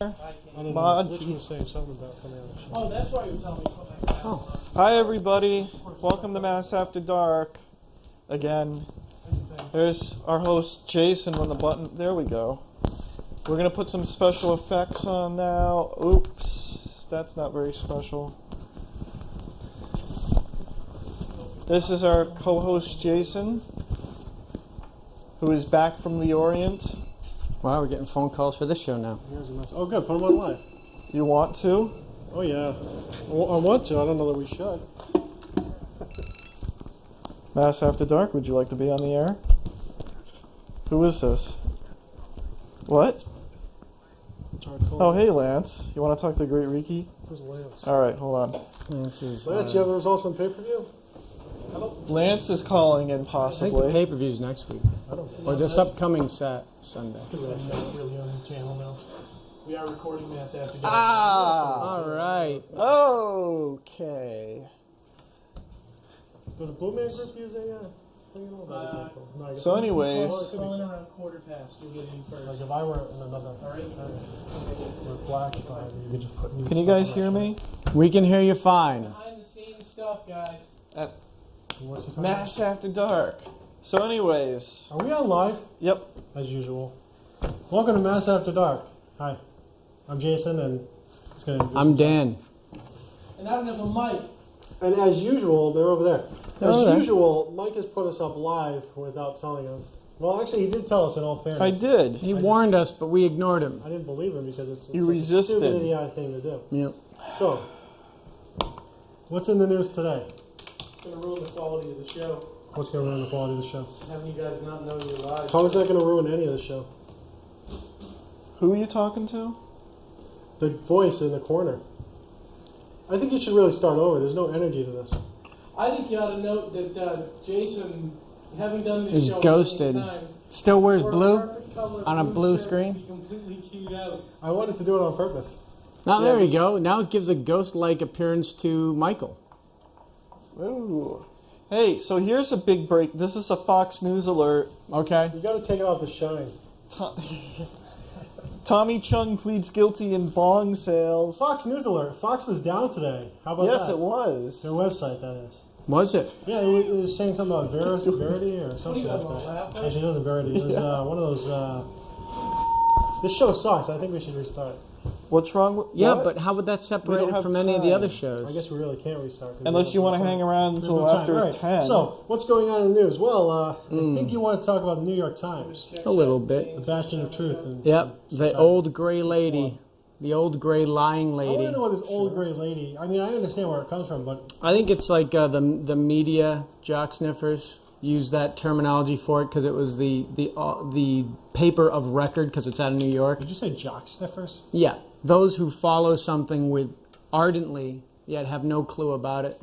I don't know. Mod. Richard was saying something about coming on the show. Oh, that's why you're telling me to put my hat on. Hi everybody, welcome to Mass After Dark. Again, there's our host Jason when the button, there we go. We're gonna put some special effects on now. Oops, that's not very special. This is our co-host Jason, who is back from the Orient. Wow, we're getting phone calls for this show now. Here's a mess. Oh, good. Put them on live. You want to? Oh, yeah. I want to. I don't know that we should. Mass After Dark, would you like to be on the air? Who is this? What? Oh, hey Lance. You want to talk to Great Riki? Who's Lance? Alright, hold on. Lance, You have the results from pay-per-view? Lance is calling in I think the possibly. pay-per-view's next week. Or this upcoming Sunday. Really on the channel now. We are recording Mass After Dark. Ah! Alright. Okay. Does the Blue Man Group use a... no, I guess So not. anyways, Well, it's calling around quarter past. You'll get in first. Like if I were in another... Alright. With black, you could just put new can you stuff guys on hear that me? We can hear you fine. Behind the scenes stuff, guys. At show. What's he talking Mass After Dark. So anyways, about? Are we on live? yep. As usual. Welcome to Mass After Dark. Hi. I'm Jason, and it's going to... I'm Dan. And I don't have a mic. And as usual, they're over there. They're over As there. usual, Mike has put us up live without telling us. Well, actually, he did tell us in all fairness. I did. He warned us, but we ignored him. I didn't believe him because it's You such resisted. a stupid, idiotic thing to do. Yep. So, what's in the news today? It's going to ruin the quality of the show. What's going to ruin the quality of the show? Having you guys not know your lives. How is that going to ruin any of the show? Who are you talking to? The voice in the corner. I think you should really start over. There's no energy to this. I think you ought to note that Jason, having done this Is show ghosted. many times, Still wears wore a blue perfect color on a blue shirt screen? to be completely keyed out. I wanted to do it on purpose. Now there Yes. we go. Now it gives a ghost-like appearance to Michael. Ooh. Hey, so here's a big break. This is a Fox News alert. Okay. You got to take it off the shine. Tommy Chung pleads guilty in bong sales. Fox News alert. Fox was down today. How about Yes, that? it was. Their website, that is. Was it? Yeah, it was saying something about Verity or something you like got, that. laugh at? Actually, it wasn't Verity. It was one of those... this show sucks. I think we should restart. What's wrong with Yeah, what? but how would that separate don't it have from any of the other time. shows? I guess we really can't restart. Unless you want to hang around There's until no time. after Right. 10. So, what's going on in the news? Well, I think you want to talk about the New York Times. A little bit. The bastion of truth. Yep. The old gray lady. The old gray lying I want lady. to know what this old gray lady... I mean, I understand where it comes from, but... I think it's like the media jock sniffers use that terminology for it because it was the paper of record because it's out of New York. Did you say jock sniffers? Yeah, those who follow something with ardently yet have no clue about it.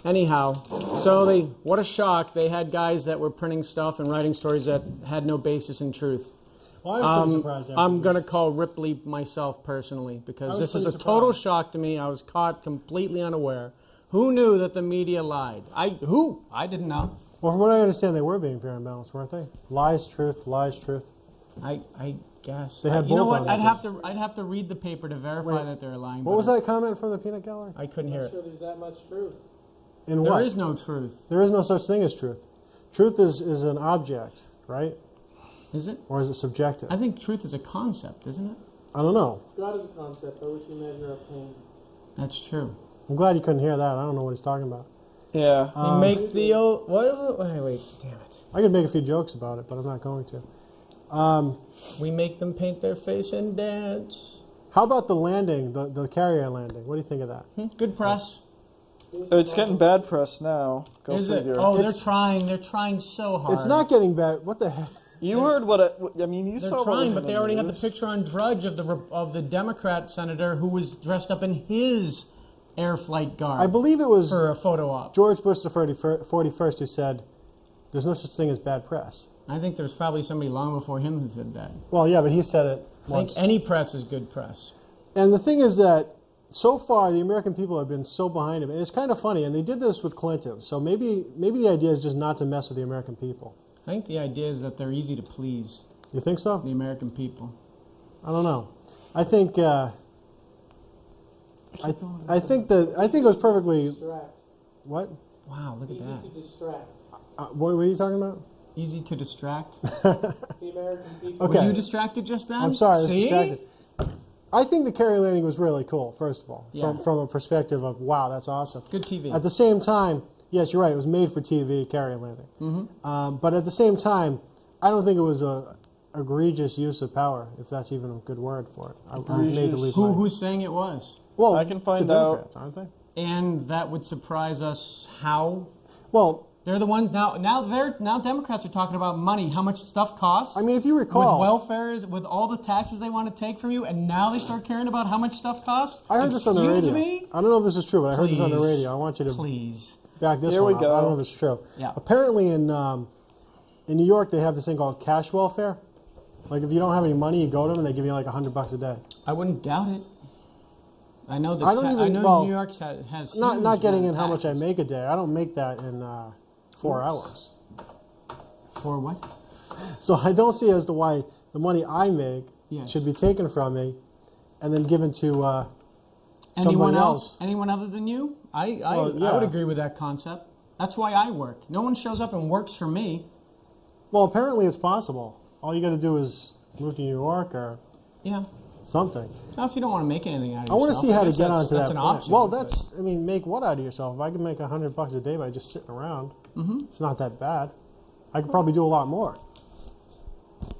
Anyhow, so what a shock! They had guys that were printing stuff and writing stories that had no basis in truth. Well, I was pretty surprised. I'm going to call Ripley myself personally because was this is a pretty total surprised. shock to me. I was caught completely unaware. Who knew that the media lied? Who? I didn't know. Well, from what I understand, they were being fair and balanced, weren't they? Lies, truth, lies, truth. I guess. They had You know both what? on it. I'd have to read the paper to verify that they're lying. What but was that comment from the peanut gallery? I couldn't hear I'm it. sure there's that much truth. In There what? is no truth. There is no such thing as truth. Truth is an object, right? Is it? Or is it subjective? I think truth is a concept, isn't it? I don't know. God is a concept by which we measure our pain. That's true. I'm glad you couldn't hear that. I don't know what he's talking about. Yeah. They make the old... What? Wait, damn it. I could make a few jokes about it, but I'm not going to. We make them paint their face and dance. How about the landing, the carrier landing? What do you think of that? Good press. It's getting bad press now. Go Is it? figure. Oh, It's- they're trying so hard. It's not getting bad. What the heck? You heard what I mean, you They're saw what trying, was but in they the already had the news. picture on Drudge of the Democrat senator who was dressed up in his air flight garb I believe it was for a photo op. George Bush the 41st who said, "There's no such thing as bad press." I think there's probably somebody long before him who said that. Well, yeah, but he said it I once. think any press is good press. And the thing is that so far the American people have been so behind him, and it's kind of funny. And they did this with Clinton, so maybe the idea is just not to mess with the American people. I think the idea is that they're easy to please, You think so? the American people. I don't know. I think I think it was perfectly Distract. what? Wow, look at Easy that. to distract. What are you talking about? Easy to distract. The American people. Okay. Were you distracted just then? I'm sorry, I was See? distracted. I think the carrier landing was really cool. First of all, Yeah. from a perspective of wow, that's awesome. Good TV. At the same time, yes, you're right. It was made for TV carrier landing. Mm-hmm. But at the same time, I don't think it was a egregious use of power, if that's even a good word for it. I was made to leave. Who's saying it was? Well, I can find the out. Democrats, aren't they? And that would surprise us. How? Well, They're the ones now. Now Democrats are talking about money. How much stuff costs? I mean, if you recall, with welfare, with all the taxes they want to take from you, and now they start caring about how much stuff costs. I heard this on the radio. Excuse me? I don't know if this is true, but I heard this on the Please. radio. I want you to Please. back this Here one we up. go. I don't know if it's true. Yeah. Apparently, in New York, they have this thing called cash welfare. Like, if you don't have any money, you go to them and they give you like $100 a day. I wouldn't doubt it. I know that. I don't even- know well, New York has Not huge getting amount in of how much I taxes. make a day. I don't make that in 4 hours. For what? So I don't see as to why the money I make Yes. should be taken from me and then given to Anyone somebody else? Anyone other than you? I yeah. would agree with that concept. That's why I work. No one shows up and works for me. Well, apparently it's possible. All you got to do is move to New York or Yeah. something. Now, if you don't want to make anything out of I want to yourself, see how to guess get that's- onto that's that an plan. option. Well, but- I mean, make what out of yourself? If I can make $100 a day by just sitting around, it's not that bad. I could probably do a lot more.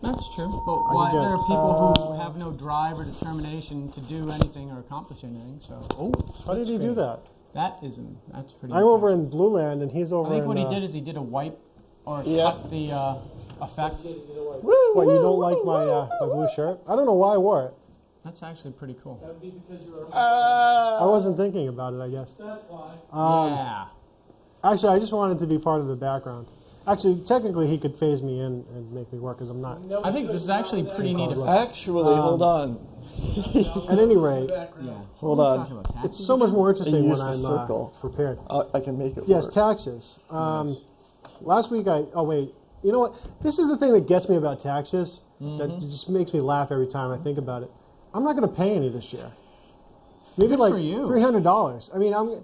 That's true. But I why could there get, are people who have no drive or determination to do anything or accomplish anything. So, How did he do that? That's pretty. I'm over in Blue Land, and he's over I think in. what he did is he did a wipe or Yeah. cut the effect. What, you don't like my blue shirt? I don't know why I wore it. That's actually pretty cool. That would be because you were. I wasn't thinking about it, I guess. That's why. Yeah. Actually, I just wanted to be part of the background. Actually, technically, he could phase me in and make me work because I'm not. I think this is actually pretty neat. Effect. Actually, hold on. At any rate, Yeah. Hold What are we on. talking about, taxes it's so much again? more interesting Use when the I'm circle. prepared. I can make it Yes, work. taxes. Last week, oh wait, you know what? This is the thing that gets me about taxes. That just makes me laugh every time I think about it. I'm not going to pay any this year. Maybe Good like for you. $300. I mean, I'm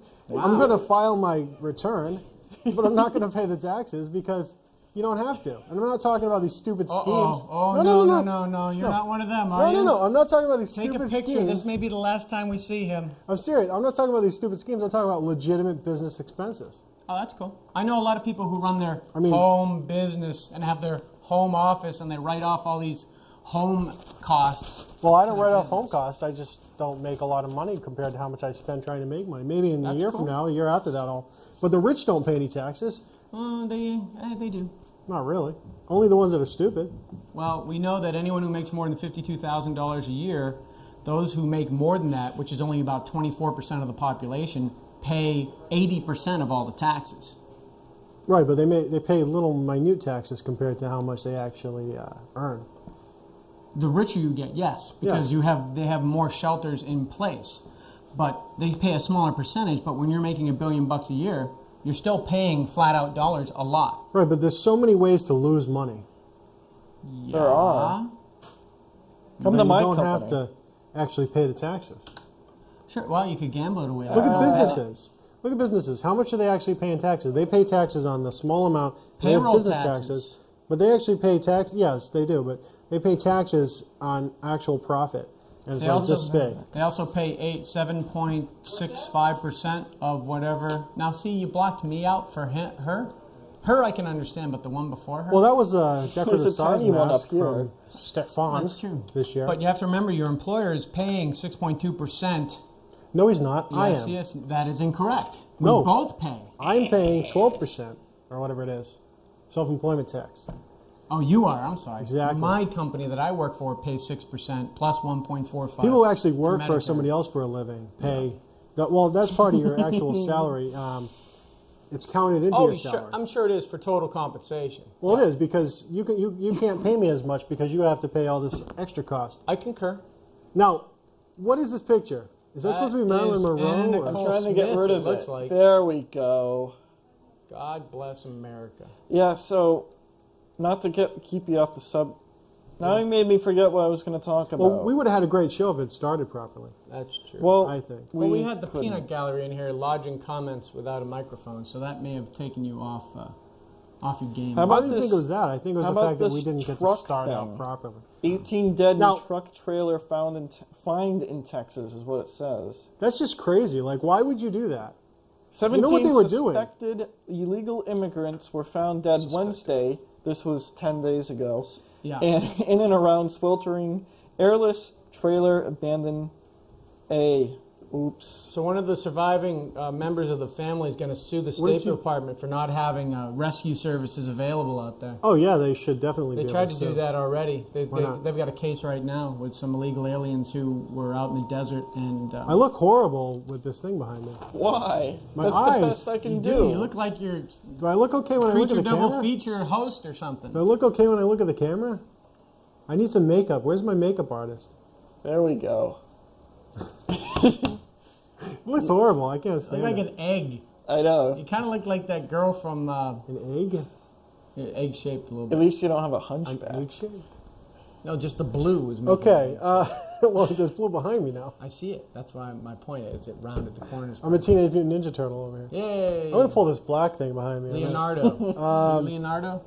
going to file my return, but I'm not going to pay the taxes because you don't have to. And I'm not talking about these stupid schemes. Oh, no. You're not one of them, are you? No. I'm not talking about these Take stupid a picture. schemes. This may be the last time we see him. I'm serious. I'm not talking about these stupid schemes. I'm talking about legitimate business expenses. Oh, that's cool. I know a lot of people who run their I mean- home business and have their home office and they write off all these home costs. Well, I don't write off home costs. I just don't make a lot of money compared to how much I spend trying to make money. Maybe in a That's year cool. from now, a year after that, But the rich don't pay any taxes. They do. Not really. Only the ones that are stupid. Well, we know that anyone who makes more than $52,000 a year, those who make more than that, which is only about 24% of the population, pay 80% of all the taxes. Right, but they pay little minute taxes compared to how much they actually earn. The richer you get, yes, because they have more shelters in place, but they pay a smaller percentage. But when you're making $1 billion a year, you're still paying flat out dollars a lot. Right, but there's so many ways to lose money. Yeah. There are. Come that to my you don't company. have to actually pay the taxes. Sure. Well, you could gamble it away. Look at businesses. Look at businesses. How much do they actually pay in taxes? They pay taxes on the small amount. They have Payroll business taxes. but they actually pay tax. Yes, they do, but they pay taxes on actual profit, and it's like this big. They also pay 7.65% of whatever. Now, see, you blocked me out for her. Her, I can understand, but the one before her. Well, that was a Decker There's the a Stars tiny one mask up here. from Stefan That's true. this year. But you have to remember, your employer is paying 6.2%. No, he's not. I Yes, am. yes, that is incorrect. We No. both pay. I'm paying 12% or whatever it is, self-employment tax. Oh, you are. I'm sorry. Exactly. My company that I work for pays 6% plus 1.45. People who actually work for Medicare. somebody else for a living pay. Well, that's part of your actual salary. It's counted into your salary. I'm sure it is for total compensation. Well, it is because you can't pay me as much because you have to pay all this extra cost. I concur. Now, what is this picture? Is that supposed to be Marilyn is Monroe? Anna or- Nicole Trying to get Smith, rid it of looks it. like. There we go. God bless America. Yeah, so not to keep you off the Now you made me forget what I was going to talk about. Well, we would have had a great show if it started properly. That's true. Well, I think. Well, we had the couldn't. peanut gallery in here lodging comments without a microphone, so that may have taken you off your game. How I about didn't think this- it was that. I think it was how the about fact that this we didn't get to truck start out thing? properly. 18 dead Now- in truck trailer found in Texas is what it says. That's just crazy. Like, why would you do that? 17 what they were doing? suspected illegal immigrants were found dead Wednesday. This was 10 days ago. Yeah. And in and around sweltering, airless trailer abandoned A. Oops. So one of the surviving members of the family is going to sue the did State you- Department for not having rescue services available out there. Oh, yeah, they should definitely They be tried able to do sue. that already. Why not? They've got a case right now with some illegal aliens who were out in the desert and. I look horrible with this thing behind me. Why? My That's eyes. the best I can you do. You look like you're Do I look okay when I look at creature the double camera? feature host or something. Do I look okay when I look at the camera? I need some makeup. Where's my makeup artist? There we go. It looks horrible. I can't You stand look like it. an egg. I know. You kind of look like that girl from An egg? egg shaped a little At bit. least you don't have a An hunchback. egg shape? No, just the blue is making Okay. it. Well, there's blue behind me now. I see it. That's why my point is it rounded the corners. I'm a Teenage Mutant Ninja Turtle over here. Yay! I'm going to pull this black thing behind me. Leonardo. Leonardo?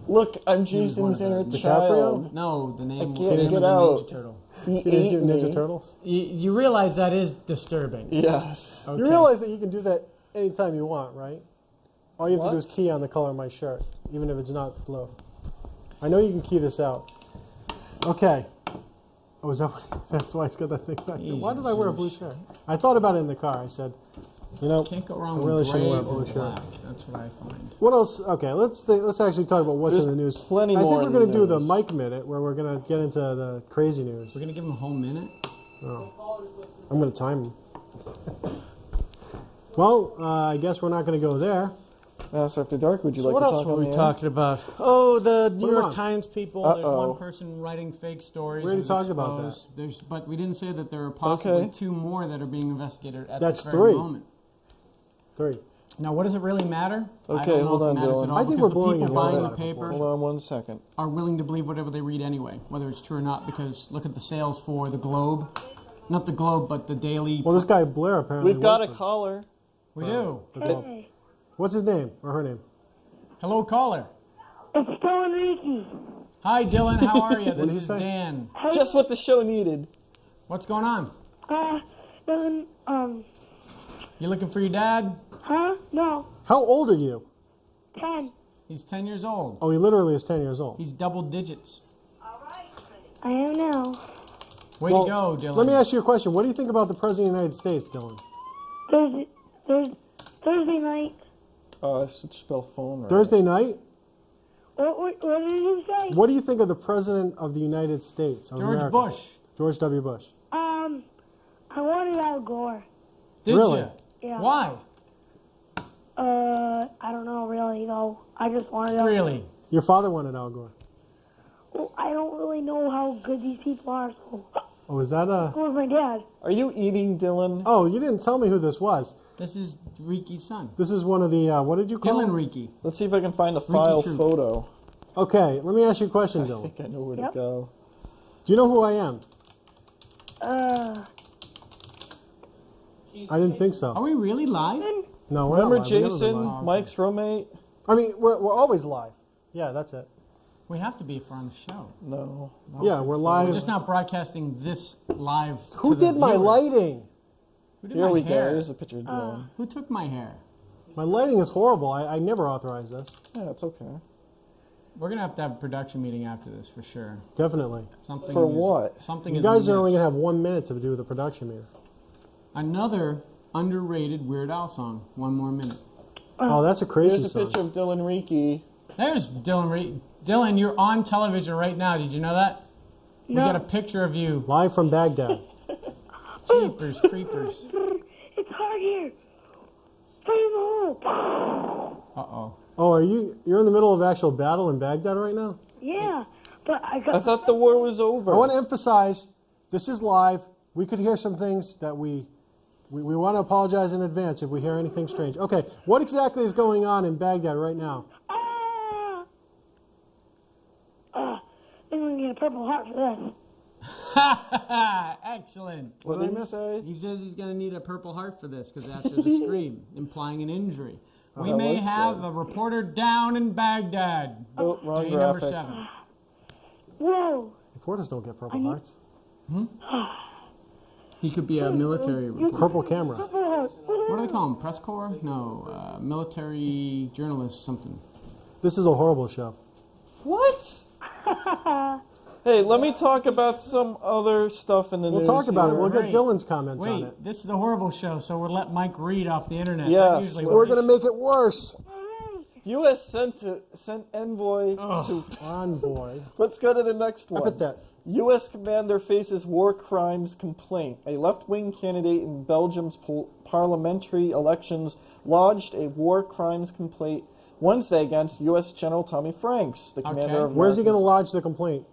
Look, I'm one Jason's of them. inner DiCaprio? child. No, the name, can't the name get of the out. Ninja Turtle. He Teenage ate Mutant Ninja me. Turtles? You realize that is disturbing. Yes. Okay. You realize that you can do that anytime you want, right? All you have to do What? is key on the color of my shirt, even if it's not blue. I know you can key this out. Okay. Oh, is that what? That's why he's got that thing back there. Why did I wear a blue shirt? I thought about it in the car. I said, you know, Can't go wrong I really with shouldn't gray wear a or blue shirt. black. That's what I find. What else? Okay, let's actually talk about what's There's in the news. plenty I think more we're in going the to do the news. Mike Minute, where we're going to get into the crazy news. We're gonna give him a whole minute. I'm going to time him. Well, I guess we're not going to go there. Mass After Dark, would you So like what to else talk were on we the air? Talking about the New What York about? Times people. There's Uh-oh. one person writing fake stories. We already who's talked about exposed. But we didn't say that there are possibly Okay. 2 more that are being investigated at That's this very 3. moment. 3. Now, what does it really matter? I Okay, don't know hold if it on, matters Dylan. at all I think because we're the blowing people it all buying the out of paper Hold on 1 second. are willing to believe whatever they read anyway, whether it's true or not. Because look at the sales for the Globe, not the Globe, but the Daily. Well, this guy Blair apparently. We've got a worked for caller. we do. the Globe. What's his name or her name? Hello, caller. It's Dylan Reiki. Hi, Dylan. How are you? did This he is say? Dan. Just what the show needed. What's going on? Dylan, You looking for your dad? huh? No, How old are you? 10. He's 10 years old. Oh, he literally is 10 years old. He's double digits. I am now. Way Well, to go, Dylan. let me ask you a question. What do you think about the President of the United States, Dylan? Thursday night. I should spell phone right. Thursday night? What did you say? What do you think of the President of the United States of George America? Bush. George W. Bush. I wanted Al Gore. Did Really? you? Yeah. Why? I don't know really though. I just wanted Al Really? Your father wanted Al Gore. Well, I don't really know how good these people are, so Oh, is that a... so was my dad. Are you eating, Dylan? Oh, you didn't tell me who this was. This is Riki's son. This is one of the, what did you call Dylan him? Riki. Let's see if I can find a file Troop. photo. Okay, let me ask you a question, I Dylan. think I know where Yep. to go. Do you know who I am? I didn't think Are so. we really live? No, we're Remember not live. We never been Jason, live. Mike's roommate? I mean, we're always live. Yeah, that's it. We have to be if we're on the show. No. Yeah, we're live. We're just not broadcasting this live. Who to the did my viewers. lighting? Who did Here my we hair? go. Here's a picture of Dylan. Who took my hair? My lighting is horrible. I never authorized this. Yeah, it's okay. We're gonna have to have a production meeting after this for sure. Definitely. Something For is, what? Something You is guys are only amiss. going to have 1 minute to do the production meeting. Another underrated Weird Al song. 1 more minute. Oh, that's a crazy Here's a song. picture of Dylan Riki. There's Dylan. Dylan, you're on television right now. Did you know that? We No. got a picture of you. Live from Baghdad. Jeepers creepers. It's hard here. Fire in the hole. Uh-oh. Oh, you're in the middle of actual battle in Baghdad right now? Yeah, but I I got. thought the war was over. I want to emphasize, this is live. We could hear some things that we want to apologize in advance if we hear anything strange. Okay, what exactly is going on in Baghdad right now? They're gonna get a Purple Heart for this. Excellent. What did he say? He says he's going to need a Purple Heart for this because after the stream, implying an injury. We that may was have good. a reporter down in Baghdad. Oh, wrong Day number graphic. 7. Whoa. Reporters don't get Purple Hearts. He could be a military reporter. Purple camera. Purple Heart. What do they call him? Press corps? No, military journalist something. This is a horrible show. What? Hey, let me talk about some other stuff in the We'll news. talk about it. here. We'll get Right. Dylan's comments on Wait, it. this is a horrible show, so we'll let Mike read off the internet. Yes. That usually We're works. going to make it worse. U.S. sent envoy to. Envoy. Let's go to the next one. Epithet. U.S. commander faces war crimes complaint. A left-wing candidate in Belgium's parliamentary elections lodged a war crimes complaint Wednesday against U.S. General Tommy Franks, the commander Okay. of. Where's he going to America's- lodge the complaint?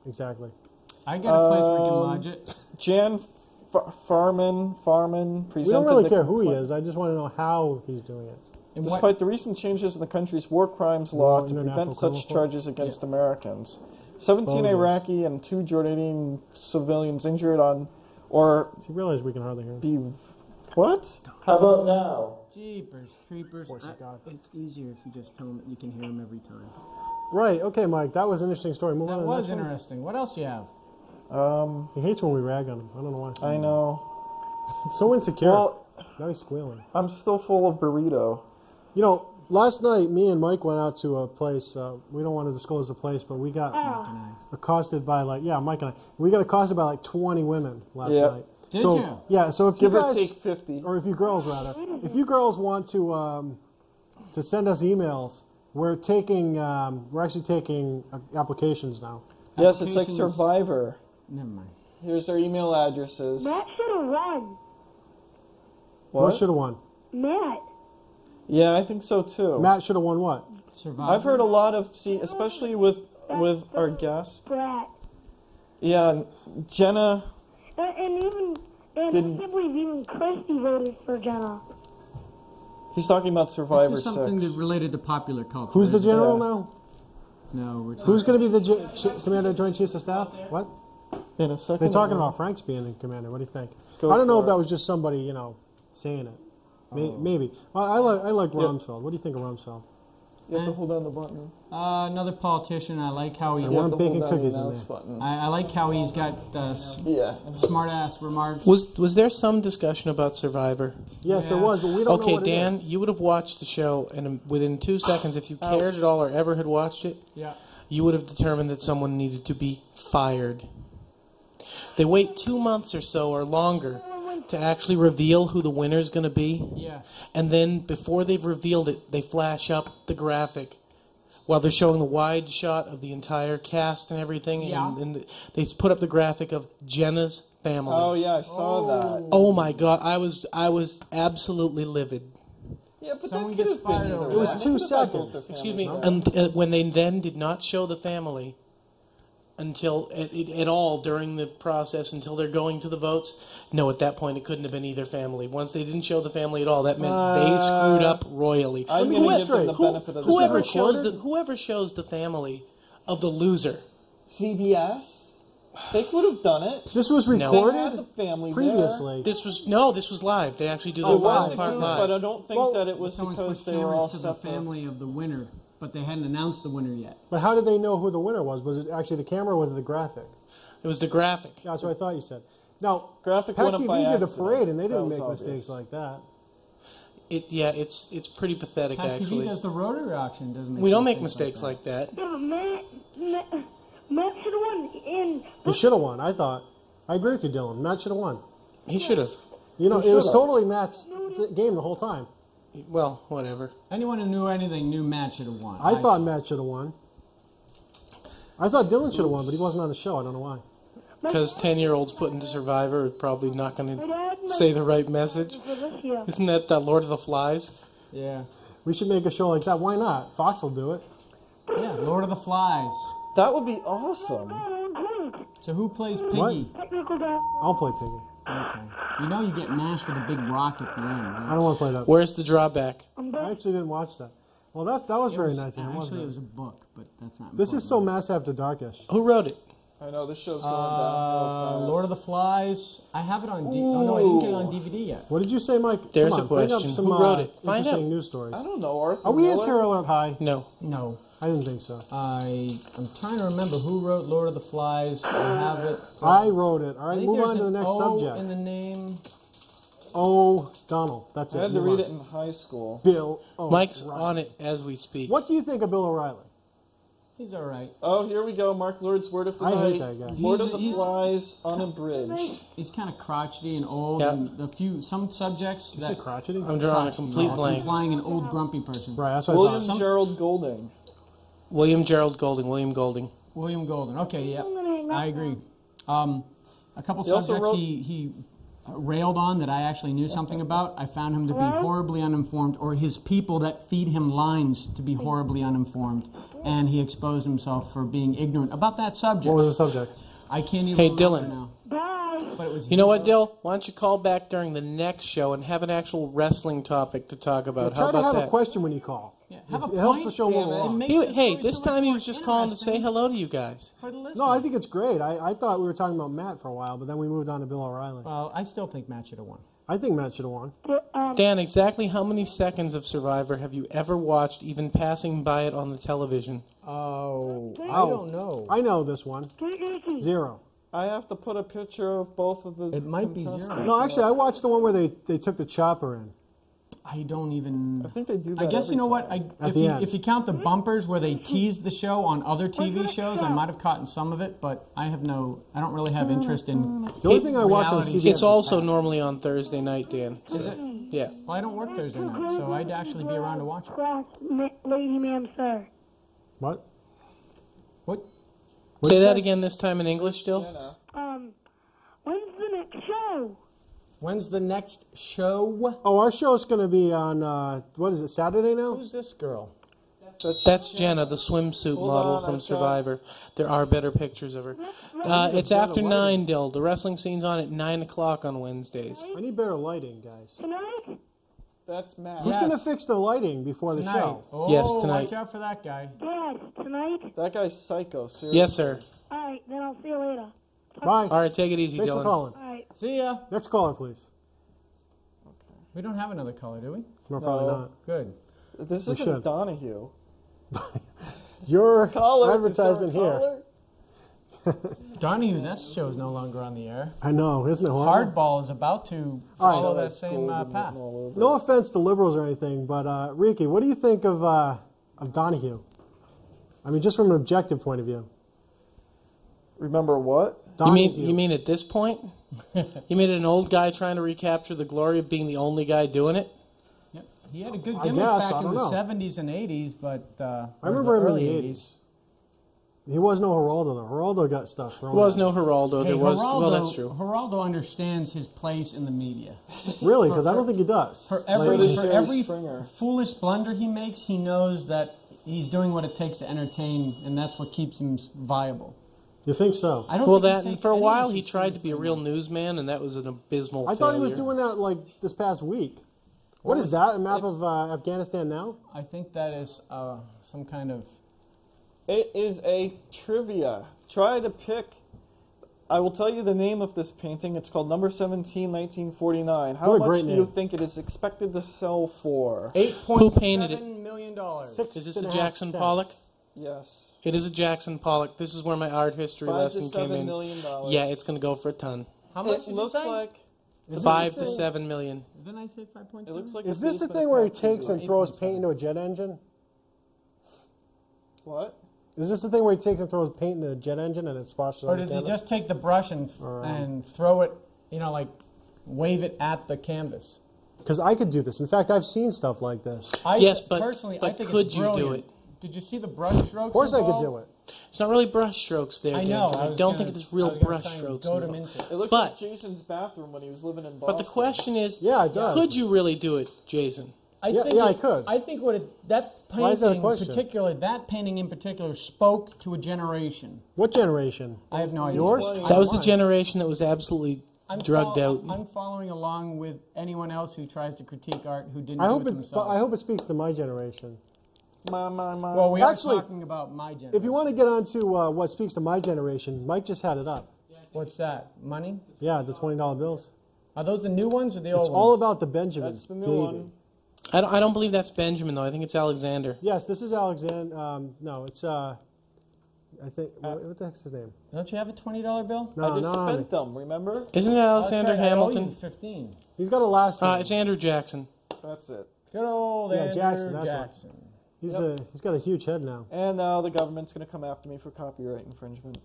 Exactly. I got a place where we can lodge it. Jan Farman presented. We don't really the care who he complaint. is. I just want to know how he's doing it. And Despite the recent changes in the country's war crimes law to International prevent Criminal such Court. charges against Americans. 17 Bogus. Iraqi and 2 Jordanian civilians injured on, or You realize we can hardly hear him. the, what? How about now? Jeepers, creepers. Voice of God. It's easier if you just tell him that you can hear him every time. Right. Okay, Mike. That was an interesting story. Move on That to the was next one. interesting. What else do you have? He hates when we rag on him. I don't know why. I know. It's so insecure. Well, Now he's squealing. I'm still full of burrito. You know, last night me and Mike went out to a place. We don't want to disclose the place, but we got accosted by Mike and I. We got accosted by like 20 women last Yeah. night. Did so, you? Yeah. So if Give you or guys, take 50. or if you girls rather, if you girls want to send us emails, we're taking. We're actually taking applications now. Yes, it's like Applications- Survivor. Never mind. Here's our email addresses. Matt should have won. What should have won? Matt. Yeah, I think so too. Matt should have won what? Survivor. I've heard a lot of, especially with our guests. Brat. Yeah, Jenna. And even, and Didn't- I can't believe even Christy voted for Jenna. He's talking about Survivor This is something 6. related to popular culture. Who's the isn't it? general Yeah. now? No, we're Who's going to be the commander of Joint Chiefs of Staff? What? In a second. They're talking about Frank's being the commander. What do you think? Go I don't know for if that it. was just somebody, saying it. Maybe. Well, I like Rumsfeld. What do you think of Rumsfeld? You have to hold down the button. another politician. I like how he. I You want have to hold bacon down the cookies in announce there. button. I like how he's got Yeah. smart ass remarks. Was there some discussion about Survivor? Yes, there Yeah. was, but we don't know Okay, what Dan, it is. you would have watched the show, and within 2 seconds, if you cared at all or ever had watched it, Yeah. you would have determined that someone needed to be fired. They wait 2 months or so or longer to actually reveal who the winner's going to be, Yeah. and then before they've revealed it, they flash up the graphic while they're showing the wide shot of the entire cast and everything, Yeah. and they put up the graphic of Jenna's family. Oh yeah, I saw that. Oh my God, I was absolutely livid. Yeah, but Someone that could gets have been fired either over way. It was They 2 could have had both seconds. their Excuse me, families. and when they then did not show the family until at all during the process until they're going to the votes, no, at that point it couldn't have been either family. Once they didn't show the family at all, that meant they screwed up royally. I'm me going get to give them the straight. benefit of the Whoever doubt. shows the family of the loser. CBS, they could have done it. This was They had recorded the family previously. This was live. They actually do There. the It was live a part group, live. but I don't think Well, that it was Someone because switched they were all cameras to the separate. family of the winner, but they hadn't announced the winner yet. But how did they know who the winner was? Was it actually the camera or was it the graphic? It was the graphic. That's what I thought you said. Now, Graphic Pat went up TV by did the accident. parade and they That didn't was make obvious. mistakes like that. It's pretty pathetic Pat actually. TV does the rotary auction, doesn't it? We don't make mistakes like that. Yeah, but Matt should have won. And He should have won, I thought. I agree with you, Dylan. Matt should have won. He should have. You know, He it was should've. totally Matt's game the whole time. Well, whatever. Anyone who knew anything knew Matt should have won. I thought Matt should have won. I thought Dylan should have won, but he wasn't on the show. I don't know why. Because 10-year-olds put into Survivor are probably not going my to dad say the right message. for this year. Isn't that Lord of the Flies? Yeah. We should make a show like that. Why not? Fox will do it. Yeah, Lord of the Flies. That would be awesome. So who plays Piggy? What? Technical doubt. I'll play Piggy. Okay. You know you get mashed with a big rock at the end, I right? don't want to play that. Where's the drawback? I actually didn't watch that. Well, that was very nice of him, wasn't Actually, it it? was a book, but that's not This is important. so Mass After Darkish. Who wrote it? I know this show's going downhill fast. Lord of the Flies. I have it on oh no, I didn't get it on DVD yet. What did you say, Mike? There's Come a on, bring up question. some, Who wrote it? Find interesting out. news stories. I don't know, Arthur Are we at Miller? Terror Alert High? No. No. I didn't think so. I'm trying to remember who wrote Lord of the Flies. I have it. I wrote it. All I right, think move there's on to the an next O subject. in the name. Oh, Donald. That's it. I had to Move read on. it in high school. Bill. Mike's O'Reilly. on it as we speak. What do you think of Bill O'Reilly? He's all right. Oh, here we go. Mark Lord's word of the I night. hate that guy. Lord of He's- the he's- Flies, unabridged. He's kind of crotchety and old, Yeah. and some subjects You say that crotchety? I'm drawing a crotchety, complete yeah, blank. implying an old grumpy person. Right, that's what I William thought. Gerald Golding. William Gerald Golding. William Golding. William Golden. Okay, yeah, I agree. A couple He also subjects wrote- he railed on that I actually knew something about. I found him to be horribly uninformed, or his people that feed him lines to be horribly uninformed, and he exposed himself for being ignorant about that subject. What was the subject? I can't even Hey, remember Dylan. now. Bye. But it was You know what, Dill? Why don't you call back during the next show and have an actual wrestling topic to talk about? Try How to about have that? a question when you call. Yeah, have a It helps the point, show damn move it. along. It makes the Hey, story this so time much he more was just calling to say interesting hello to you guys. for the No, I listener. think it's great. I thought we were talking about Matt for a while, but then we moved on to Bill O'Reilly. Well, I still think Matt should have won. I think Matt should have won. Dan, exactly how many seconds of Survivor have you ever watched, even passing by it on the television? Oh, I Oh, don't know. I know this one. 0. I have to put a picture of both of the. It might be contestants. zero. No, actually, I watched the one where they took the chopper in. I don't even. I think they do that. I guess every you know what? time. At If the you end. if you count the bumpers where they teased the show on other TV shows, I might have caught in some of it, but I don't really have interest in. The only thing I watch on reality CBS It's is also that. normally on Thursday night, Dan. Is it? Yeah. Well, I don't work Thursday night, so I'd actually be around to watch it. Class, lady, ma'am, sir. What? What? What'd Say you that say? again this time in English, still. When's the next show? When's the next show? Oh, our show's going to be on, what is it, Saturday now? Who's this girl? That's Jenna, the swimsuit Hold model on, from I've got- Survivor. There are better pictures of her. It's after 9, Dill. The wrestling scene's on at 9 o'clock on Wednesdays. I need better lighting, guys. Tonight? That's Matt. Who's Yes. going to fix the lighting before the Tonight. show? Oh, Yes, tonight. watch out for that guy. Dad, tonight? That guy's psycho. Seriously. Yes, sir. Alright, then I'll see you later. Bye. All right, take it easy, Thanks for Dylan. calling. Alright. See ya. Next caller, please. We don't have another color, do we? No, probably No. not. Good. This We isn't should. Donahue. Your Caller, advertisement is there a here. caller? Donahue, that show's no longer on the air. I know, isn't it horrible? Hardball is about to All right. follow that That's same golden path. written all over No it. offense to liberals or anything, but Ricky, what do you think of Donahue? I mean, just from an objective point of view. Remember what? You mean at this point? You mean an old guy trying to recapture the glory of being the only guy doing it? Yep. He had a good I gimmick guess, back I in don't the know. 70s and 80s, but I remember him in early the 80s. He was no Geraldo, though. Geraldo got stuff thrown There was at no him. Geraldo. Hey, There was. Geraldo, Well, that's true. Geraldo understands his place in the media. Really, because I don't think he does. For So every, does for Jerry every Springer. foolish blunder he makes, he knows that he's doing what it takes to entertain, and that's what keeps him viable. You think so? I don't Well, think he that and takes for a any while of he his tried to be a seriously. real newsman, and that was an abysmal I thought he was failure. doing that like this past week. What is that? A map of Afghanistan now? I think that is some kind of. It is a trivia. Try to pick. I will tell you the name of this painting. It's called Number 17, 1949. How What a much great do you name. think it is expected to sell for? Who painted it? $8.7 million. Is this a 6.5 Jackson cents. Pollock? Yes. It is a Jackson Pollock. This is where my art history 5 lesson to came $7 in. million. Yeah, it's going to go for a ton. How much It did looks you say? like. 5 to 7 million. Didn't I say 5.7? It looks like. Is a this the basement thing where he pack takes TV. and throws paint into a jet engine? What? Is this the thing where he takes and throws paint into a jet engine and it splashes Or on the did he canvas? just take the brush and throw it, like wave it at the canvas? Because I could do this. In fact, I've seen stuff like this. Yes, but- personally, I but think could it's you do brilliant. it? Did you see the brush strokes? Of course I could do it. It's not really brush strokes there, I Dan, know. 'cause I was don't gonna- think it's I real was gonna brush try and strokes. goad him involved. into it. It looks But- like Jason's bathroom when he was living in Boston. But the question is, Yeah, it does. could you really do it, Jason? Yeah, I could. I think that Why is that a painting, question? that painting in particular, spoke to a generation. What generation? I have no idea. Yours? That was the Mine. generation that was absolutely drugged out. I'm following along with anyone else who tries to critique art who didn't I do hope it themselves. I hope it speaks to my generation. Well, we Actually, are talking about my generation. If you want to get onto what speaks to my generation, Mike just had it up. What's that? Money? Yeah, the $20 bills. Are those the new ones or the old It's ones? all about the Benjamins, That's the new baby. one. I don't believe that's Benjamin though. I think it's Alexander. Yes, this is Alexander. No, it's I think what the heck's his name? Don't you have a $20 bill? No, I just not on me. spent them, remember? Isn't it Alexander That's right, I owe you Hamilton? 15. He's got a last name. It's Andrew Jackson. That's it. Good old Yeah, Andrew Jackson, that's Jackson. He's got a huge head now. And now the government's going to come after me for copyright infringement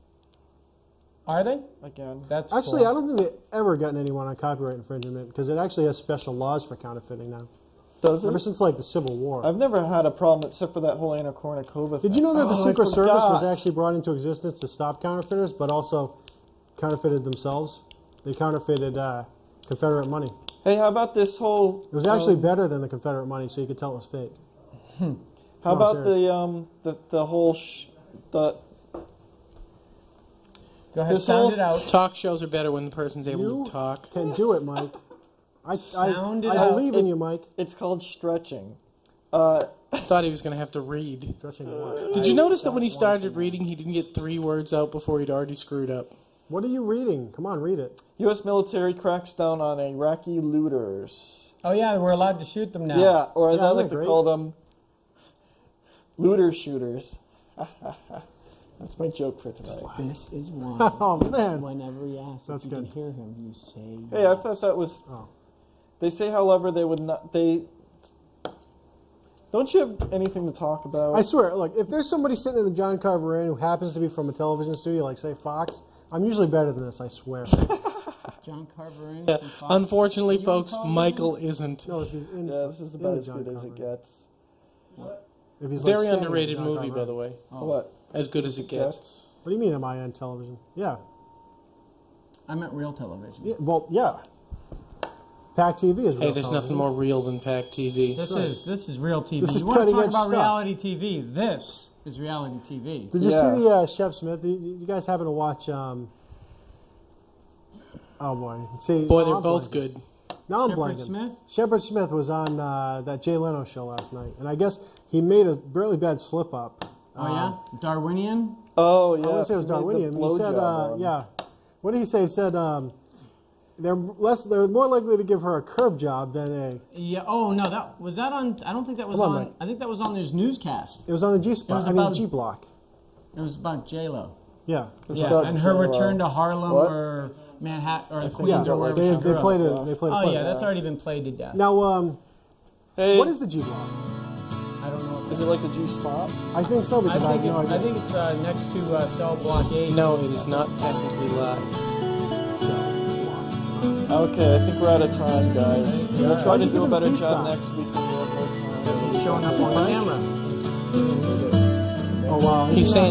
Are they? again. That's Actually, cool. I don't think they've ever gotten anyone on copyright infringement because it actually has special laws for counterfeiting now. Does Ever it? since like the Civil War. I've never had a problem except for that whole Anna Kournikova thing. Did you know that the Oh, I Secret Service was forgot. actually brought into existence to stop counterfeiters, but also counterfeited themselves? They counterfeited Confederate money. Hey, how about this whole... It was actually better than the Confederate money, so you could tell it was fake. How No, I'm about serious. the whole... Go ahead, this sound whole- it out. Talk shows are better when the person's able You to talk. can do it, Mike. I Sound it I out. believe in you, Mike. It's called stretching. I thought he was going to have to read. Stretching what? Did you notice that when he started reading, he didn't get 3 words out before he'd already screwed up? What are you reading? Come on, read it. U.S. military cracks down on Iraqi looters. Oh, yeah, we're allowed to shoot them now. Yeah, or as Yeah, I isn't like that to great? call them, looter shooters. That's my joke for tonight. This is one. Oh, man. Whenever he asks That's if you good. can hear him, you say Hey, I thought that was... Oh. They say, however, they would not... Don't you have anything to talk about? I swear, look, if there's somebody sitting in the John Carver Inn who happens to be from a television studio, like, say, Fox, I'm usually better than this, I swear. John Carver in. Yeah, from Fox. unfortunately, Are you folks, on Michael isn't. No, if he's in, Yeah, this is in about the as John good as it Carver. gets. If he's Very like standing in the underrated John movie, Carver by the Inn. way. Oh. What? As good as it gets. What do you mean, am I on television? Yeah. I meant real television. Yeah, well, yeah. PAC TV is real Hey, there's television. nothing more real than PAC TV. This Right. is real TV. This is you want to talk cutting-edge about stuff. reality TV? This is reality TV. Did you Yeah. see the Shep Smith? You guys happen to watch? Oh boy, see. Boy, no, they're I'm both blanking. good. Now I'm Shepard blanking. Smith? Shepard Smith was on that Jay Leno show last night, and I guess he made a really bad slip up. Oh yeah, Darwinian. Oh, yeah. I wouldn't say it was he made the Darwinian. He said, blowjob one. yeah. What did he say? He said they're more likely to give her a curb job than a. Yeah. Oh no, that was that on. I don't think that was Come on, on. Mike. I think that was on this newscast. It was on the G spot. was I mean, about- the G block. It was about J Lo. Yeah. It's Yeah, about and her J-Lo. return to Harlem What? or Manhattan or think Queens Yeah. or wherever They, she they grew up. played it. They played a Oh clip. yeah, that's already been played to death. Now, Hey, what is the G block? I don't know. Is it like the G spot? I think so I because I, think have no it's. idea. I think it's next to Cell Block 8. No, it is not technically live. Okay, I think we're out of time, guys. We'll try Why'd to you do a give better him peace job sign? next week when we have more time. He's showing up Is he on French? camera. He's giving music. Oh wow. He's saying